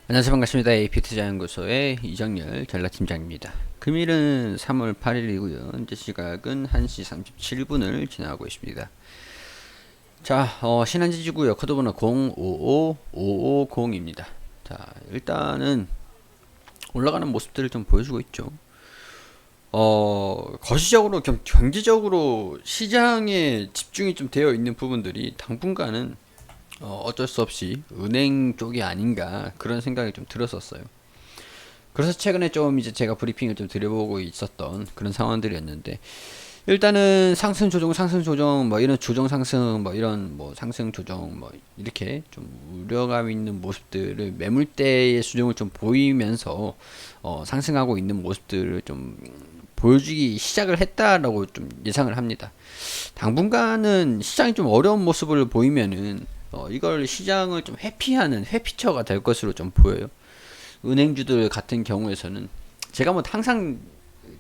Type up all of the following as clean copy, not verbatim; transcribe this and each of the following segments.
안녕하세요. 반갑습니다. AP투자연구소의 이정열 전략팀장입니다. 금일은 3월 8일이고요. 현재 시각은 1시 37분을 지나고 있습니다. 자, 신한지주고요. 코드번호 055550입니다. 자, 일단은 올라가는 모습들을 좀 보여주고 있죠. 거시적으로 경제적으로 시장에 집중이 좀 되어 있는 부분들이 당분간은 어쩔 수 없이 은행 쪽이 아닌가 그런 생각이 좀 들었었어요. 그래서 최근에 좀 이제 제가 브리핑을 좀 드려보고 있었던 그런 상황들이었는데, 일단은 상승 조정 상승 조정 뭐 이런 조정 상승 뭐 이런 뭐 상승 조정 뭐 이렇게 좀 우려감 있는 모습들을 매물대의 수정을 좀 보이면서 상승하고 있는 모습들을 좀 보여주기 시작을 했다라고 좀 예상을 합니다. 당분간은 시장이 좀 어려운 모습을 보이면은 이걸 시장을 좀 회피하는 회피처가 될 것으로 좀 보여요. 은행주들 같은 경우에서는 제가 뭐 항상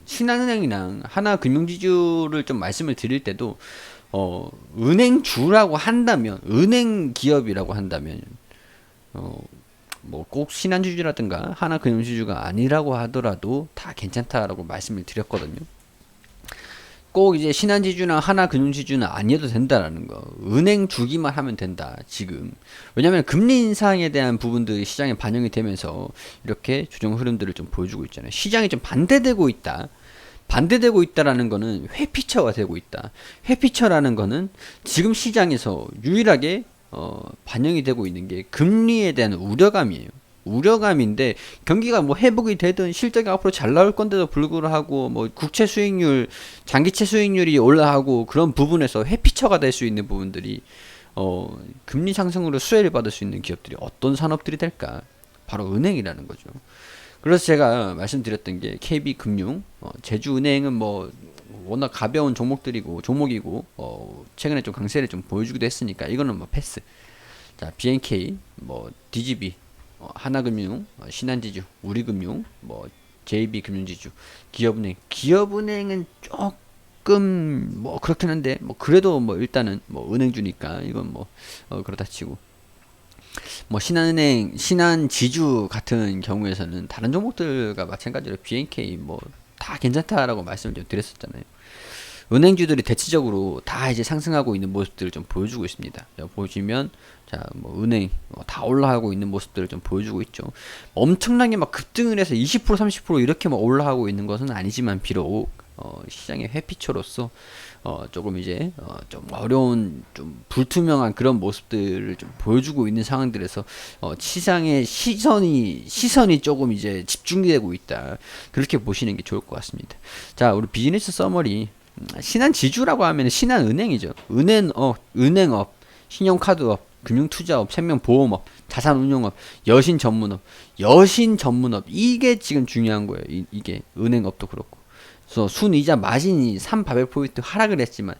신한은행이랑 하나금융지주를 좀 말씀을 드릴 때도 은행주라고 한다면, 은행 기업이라고 한다면 뭐 꼭 신한주주라든가 하나금융지주가 아니라고 하더라도 다 괜찮다라고 말씀을 드렸거든요. 꼭 이제 신한지주나 하나금융지주는 아니어도 된다라는 거. 은행 주기만 하면 된다, 지금. 왜냐면 금리 인상에 대한 부분들이 시장에 반영이 되면서 이렇게 조정 흐름들을 좀 보여주고 있잖아요. 시장이 좀 반대되고 있다. 반대되고 있다라는 거는 회피처가 되고 있다. 회피처라는 거는 지금 시장에서 유일하게 반영이 되고 있는 게 금리에 대한 우려감이에요. 우려감인데, 경기가 뭐 회복이 되든 실적이 앞으로 잘 나올 건데도 불구하고 뭐 국채 수익률, 장기채 수익률이 올라가고 그런 부분에서 회피처가 될 수 있는 부분들이 금리 상승으로 수혜를 받을 수 있는 기업들이 어떤 산업들이 될까? 바로 은행이라는 거죠. 그래서 제가 말씀드렸던 게 KB금융, 제주은행은 뭐 워낙 가벼운 종목이고 최근에 좀 강세를 좀 보여주기도 했으니까 이거는 뭐 패스. 자, BNK, 뭐 DGB, 하나금융, 신한지주, 우리금융, 뭐 JB금융지주, 기업은행은 조금 뭐 그렇긴 한데 뭐 그래도 뭐 일단은 뭐 은행주니까 이건 뭐 그렇다 치고, 뭐 신한은행, 신한지주 같은 경우에서는 다른 종목들과 마찬가지로 BNK 뭐 다 괜찮다라고 말씀을 좀 드렸었잖아요. 은행주들이 대체적으로 다 이제 상승하고 있는 모습들을 좀 보여주고 있습니다. 자, 보시면 자, 뭐 은행 다 올라가고 있는 모습들을 좀 보여주고 있죠. 엄청나게 막 급등을 해서 20% 30% 이렇게 막 올라가고 있는 것은 아니지만, 비록 시장의 회피처로서 조금 이제 좀 어려운, 좀 불투명한 그런 모습들을 좀 보여주고 있는 상황들에서 시장의 시선이 조금 이제 집중되고 있다, 그렇게 보시는 게 좋을 것 같습니다. 자, 우리 비즈니스 서머리. 신한지주라고 하면 신한은행이죠. 은행업, 신용카드업, 금융투자업, 생명보험업, 자산운용업, 여신전문업, 이게 지금 중요한 거예요. 이게 은행업도 그렇고. 그래서 순이자 마진이 3,400포인트 하락을 했지만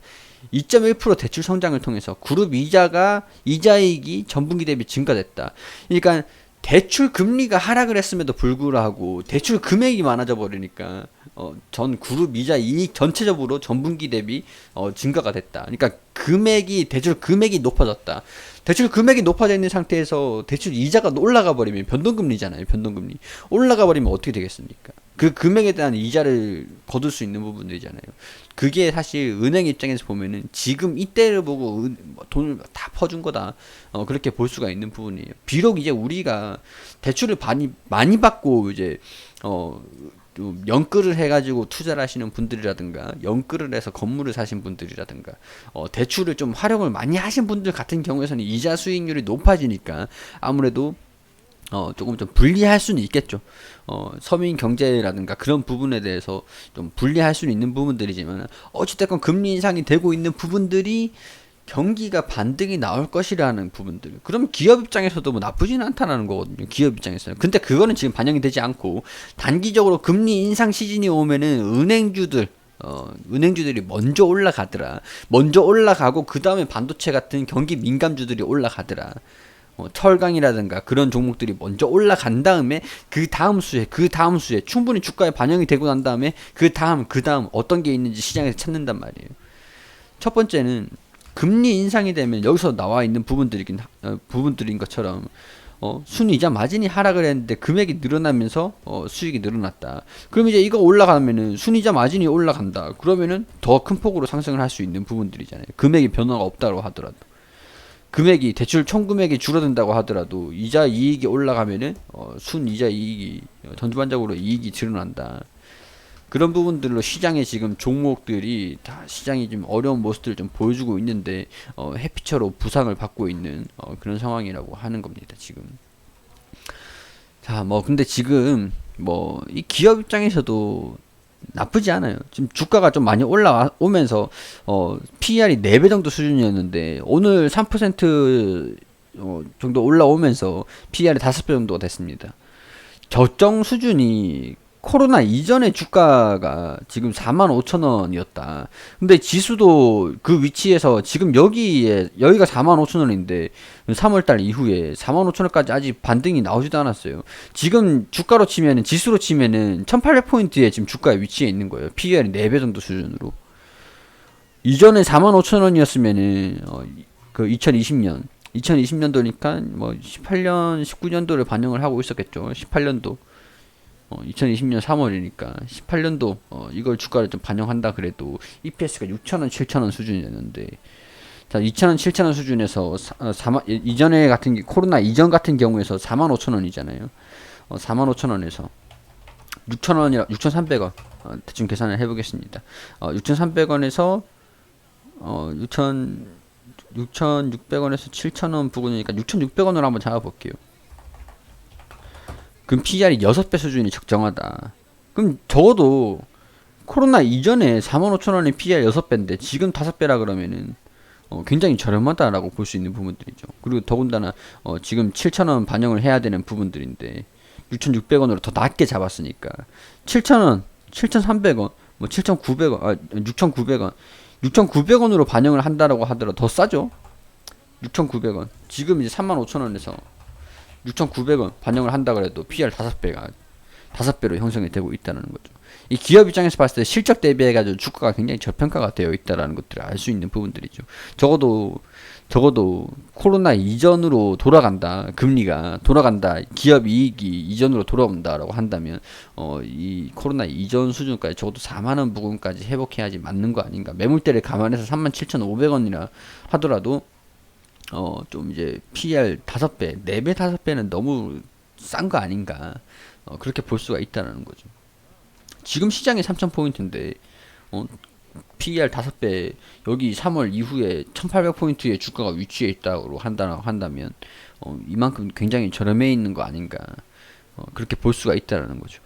2.1% 대출 성장을 통해서 그룹 이자이익이 전분기 대비 증가됐다. 그러니까 대출 금리가 하락을 했음에도 불구하고 대출 금액이 많아져 버리니까 전 그룹 이자 이익 전체적으로 전분기 대비 증가가 됐다. 그러니까 대출 금액이 높아졌다. 대출 금액이 높아져 있는 상태에서 대출 이자가 올라가 버리면 변동금리잖아요. 변동금리 올라가 버리면 어떻게 되겠습니까? 그 금액에 대한 이자를 거둘 수 있는 부분들이잖아요. 그게 사실 은행 입장에서 보면은 지금 이때를 보고 뭐 돈을 다 퍼준 거다. 그렇게 볼 수가 있는 부분이에요. 비록 이제 우리가 대출을 많이 받고 이제 좀 연끌을 해가지고 투자를 하시는 분들이라든가, 연끌을 해서 건물을 사신 분들이라든가, 대출을 좀 활용을 많이 하신 분들 같은 경우에서는 이자 수익률이 높아지니까 아무래도 조금 좀 불리할 수는 있겠죠. 서민 경제라든가 그런 부분에 대해서 좀 불리할 수는 있는 부분들이지만, 어찌됐건 금리 인상이 되고 있는 부분들이 경기가 반등이 나올 것이라는 부분들. 그럼 기업 입장에서도 뭐 나쁘지는 않다라는 거거든요. 기업 입장에서는. 근데 그거는 지금 반영이 되지 않고, 단기적으로 금리 인상 시즌이 오면은 은행주들이 먼저 올라가더라. 먼저 올라가고 그 다음에 반도체 같은 경기 민감주들이 올라가더라. 철강이라든가 그런 종목들이 먼저 올라간 다음에 그 다음 수에 충분히 주가에 반영이 되고 난 다음에 그 다음 어떤 게 있는지 시장에서 찾는단 말이에요. 첫 번째는 금리 인상이 되면 여기서 나와 있는 부분들인 것처럼 순이자 마진이 하락을 했는데 금액이 늘어나면서 수익이 늘어났다. 그럼 이제 이거 올라가면은 순이자 마진이 올라간다. 그러면은 더 큰 폭으로 상승을 할 수 있는 부분들이잖아요. 금액이 변화가 없다고 하더라도. 금액이 대출 총 금액이 줄어든다고 하더라도 이자 이익이 올라가면은 순이자 이익이 전반적으로 이익이 드러난다. 그런 부분들로 시장의 지금 종목들이 다 시장이 좀 어려운 모습들을 좀 보여주고 있는데 해피처로 부상을 받고 있는 그런 상황이라고 하는 겁니다. 지금. 자, 뭐 근데 지금 뭐 이 기업 입장에서도 나쁘지 않아요. 지금 주가가 좀 많이 올라오면서 PER이 4배 정도 수준이었는데 오늘 3% 정도 올라오면서 PER이 5배 정도가 됐습니다. 적정 수준이 코로나 이전의 주가가 지금 45,000원이었다. 근데 지수도 그 위치에서 지금 여기가 45,000원인데 3월달 이후에 45,000원까지 아직 반등이 나오지도 않았어요. 지금 주가로 치면은 지수로 치면은 1800포인트에 지금 주가에 위치해 있는 거예요. PER이 4배 정도 수준으로. 이전에 45,000원이었으면은 그 2020년도니까 뭐 18년, 19년도를 반영을 하고 있었겠죠. 18년도. 2020년 3월이니까 18년도 이걸 주가를 좀 반영한다 그래도 EPS가 6,000원, 7,000원 수준이었는데 자, 2,000원, 7,000원 수준에서 이전에 같은 코로나 이전 같은 경우에서 45,000원이잖아요. 45,000원에서 6,000원이라 6,300원 대충 계산을 해보겠습니다. 6,300원에서 6,600원에서 7,000원 부근이니까 6,600원으로 한번 잡아볼게요. 그럼 PER이 6배 수준이 적정하다. 그럼 적어도 코로나 이전에 45,000원의 PER 6배인데 지금 5배라 그러면은 굉장히 저렴하다라고 볼 수 있는 부분들이죠. 그리고 더군다나 지금 7,000원 반영을 해야 되는 부분들인데 6,600원으로 더 낮게 잡았으니까 7,000원, 7,300원, 뭐 7,900원, 6,900원, 6,900원으로 반영을 한다라고 하더라도 더 싸죠. 6,900원. 지금 이제 35,000원에서 6,900원 반영을 한다 그래도 PER 5배로 형성이 되고 있다는 거죠. 이 기업 입장에서 봤을 때 실적 대비해가지고 주가가 굉장히 저평가가 되어 있다는 것들을 알 수 있는 부분들이죠. 적어도 코로나 이전으로 돌아간다, 금리가 돌아간다, 기업 이익이 이전으로 돌아온다라고 한다면 이 코로나 이전 수준까지 적어도 4만원 부근까지 회복해야지 맞는 거 아닌가. 매물대를 감안해서 37,500원이라 하더라도 좀 이제 PER 5배, 4배, 5배는 너무 싼 거 아닌가. 그렇게 볼 수가 있다는 거죠. 지금 시장이 3,000포인트인데, PER 5배, 여기 3월 이후에 1,800포인트의 주가가 위치해 있다고 한다면, 이만큼 굉장히 저렴해 있는 거 아닌가. 그렇게 볼 수가 있다는 거죠.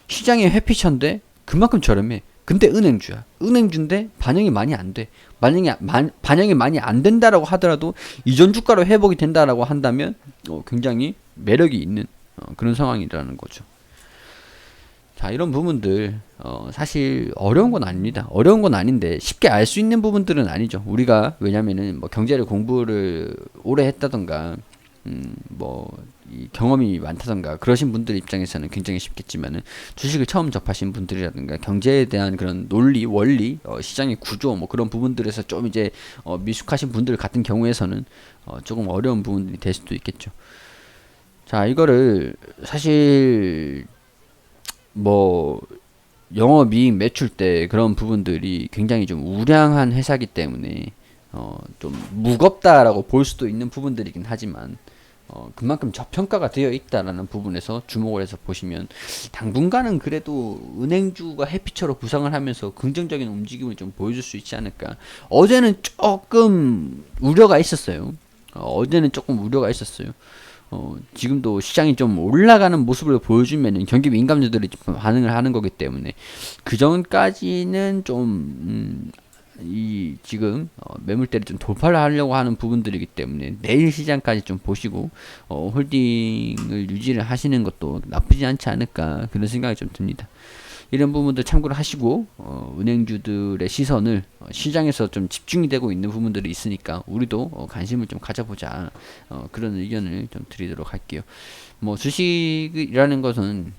시장의 회피처인데, 그만큼 저렴해. 근데 은행주야. 은행주인데 반영이 많이 안 돼. 반영이 많이 안 된다라고 하더라도 이전 주가로 회복이 된다라고 한다면 굉장히 매력이 있는 그런 상황이라는 거죠. 자, 이런 부분들 사실 어려운 건 아닙니다. 어려운 건 아닌데 쉽게 알 수 있는 부분들은 아니죠. 우리가 왜냐면은 뭐 경제를 공부를 오래 했다던가 뭐 이 경험이 많다던가 그러신 분들 입장에서는 굉장히 쉽겠지만은 주식을 처음 접하신 분들이라든가 경제에 대한 그런 논리, 원리, 시장의 구조 뭐 그런 부분들에서 좀 이제 미숙하신 분들 같은 경우에서는 조금 어려운 부분들이 될 수도 있겠죠. 자, 이거를 사실 뭐 영업이익 매출대 그런 부분들이 굉장히 좀 우량한 회사기 때문에 좀 무겁다라고 볼 수도 있는 부분들이긴 하지만 그만큼 저평가가 되어 있다라는 부분에서 주목을 해서 보시면 당분간은 그래도 은행주가 해피처로 부상을 하면서 긍정적인 움직임을 좀 보여줄 수 있지 않을까. 어제는 조금 우려가 있었어요. 지금도 시장이 좀 올라가는 모습을 보여주면은 경기 민감주들이 좀 반응을 하는 거기 때문에 그 전까지는 좀 이 지금 매물대를 좀 돌파를 하려고 하는 부분들이기 때문에 내일 시장까지 좀 보시고 홀딩을 유지를 하시는 것도 나쁘지 않지 않을까 그런 생각이 좀 듭니다. 이런 부분들 참고를 하시고 은행주들의 시선을 시장에서 좀 집중이 되고 있는 부분들이 있으니까 우리도 관심을 좀 가져보자 그런 의견을 좀 드리도록 할게요. 뭐 주식이라는 것은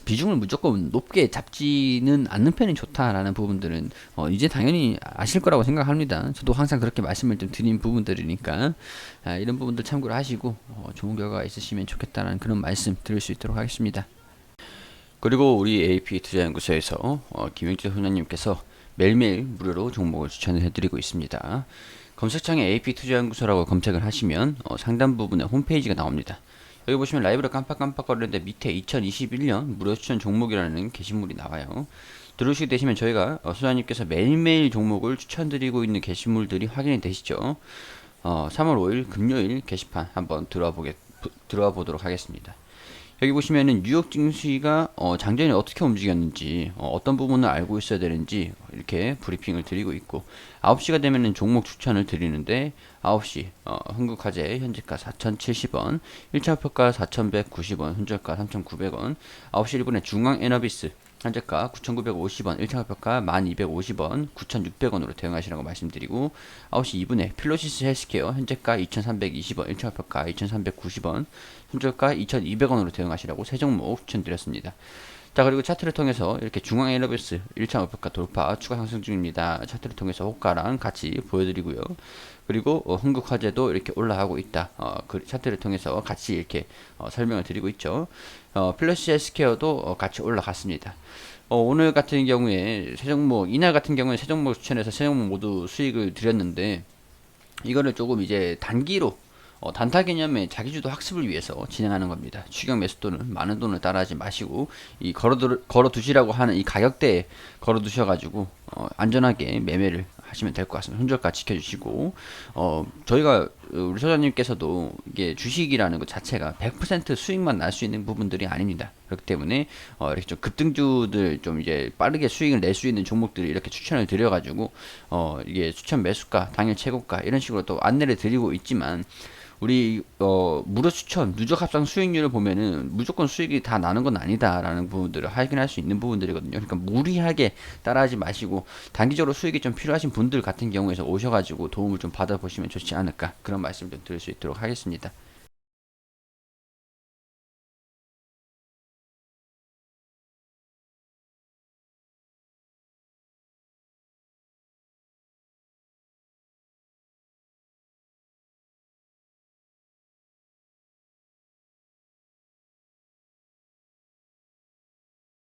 비중을 무조건 높게 잡지는 않는 편이 좋다라는 부분들은 이제 당연히 아실 거라고 생각합니다. 저도 항상 그렇게 말씀을 좀 드린 부분들이니까 이런 부분들 참고를 하시고 좋은 결과가 있으시면 좋겠다는 그런 말씀 드릴 수 있도록 하겠습니다. 그리고 우리 AP 투자연구소에서 김영재 소장님께서 매일매일 무료로 종목을 추천을 해드리고 있습니다. 검색창에 AP 투자연구소라고 검색을 하시면 상단 부분에 홈페이지가 나옵니다. 여기 보시면 라이브를 깜빡깜빡거리는데 밑에 2021년 무료 추천 종목이라는 게시물이 나와요. 들어오시게 되시면 저희가 소장님께서 매일매일 종목을 추천드리고 있는 게시물들이 확인이 되시죠. 3월 5일 금요일 게시판 한번 들어와 보도록 하겠습니다. 여기 보시면은 뉴욕 증시가 장전이 어떻게 움직였는지 어떤 부분을 알고 있어야 되는지 이렇게 브리핑을 드리고 있고 9시가 되면은 종목 추천을 드리는데 9시 흥국화재 현재가 4,070원 1차 목표가 4,190원 손절가 3,900원 9시 1분에 중앙에너비스 현재가 9,950원 1차 목표가 1,250원 9,600원으로 대응하시라고 말씀드리고 9시 2분에 필로시스 헬스케어 현재가 2,320원 1차 목표가 2,390원 손절가 2,200원으로 대응하시라고 세 종목 추천드렸습니다. 자, 그리고 차트를 통해서 이렇게 중앙에너비스 1차 목표가 돌파 추가 상승 중입니다. 차트를 통해서 호가랑 같이 보여드리고요. 그리고 흥국화재도 이렇게 올라가고 있다. 그 차트를 통해서 같이 이렇게 설명을 드리고 있죠. 필러시 헬스케어도 같이 올라갔습니다. 오늘 같은 경우에 세 종목, 이날 같은 경우에 세 종목 추천해서 세 종목 모두 수익을 드렸는데 이거를 조금 이제 단기로 단타 개념의 자기주도 학습을 위해서 진행하는 겁니다. 추경 매수 또는 많은 돈을 따라하지 마시고 이 걸어 두시라고 하는 이 가격대에 걸어 두셔가지고 안전하게 매매를 하시면 될 것 같습니다. 손절가 지켜주시고 저희가 우리 소장님께서도 이게 주식이라는 것 자체가 100% 수익만 날 수 있는 부분들이 아닙니다. 그렇기 때문에 이렇게 좀 급등주들 좀 이제 빠르게 수익을 낼 수 있는 종목들을 이렇게 추천을 드려가지고 이게 추천 매수가, 당일 최고가 이런 식으로 또 안내를 드리고 있지만 우리 무료 추천 누적 합산 수익률을 보면은 무조건 수익이 다 나는 건 아니다라는 부분들을 확인할 수 있는 부분들이거든요. 그러니까 무리하게 따라하지 마시고 단기적으로 수익이 좀 필요하신 분들 같은 경우에서 오셔가지고 도움을 좀 받아보시면 좋지 않을까 그런 말씀 좀 드릴 수 있도록 하겠습니다.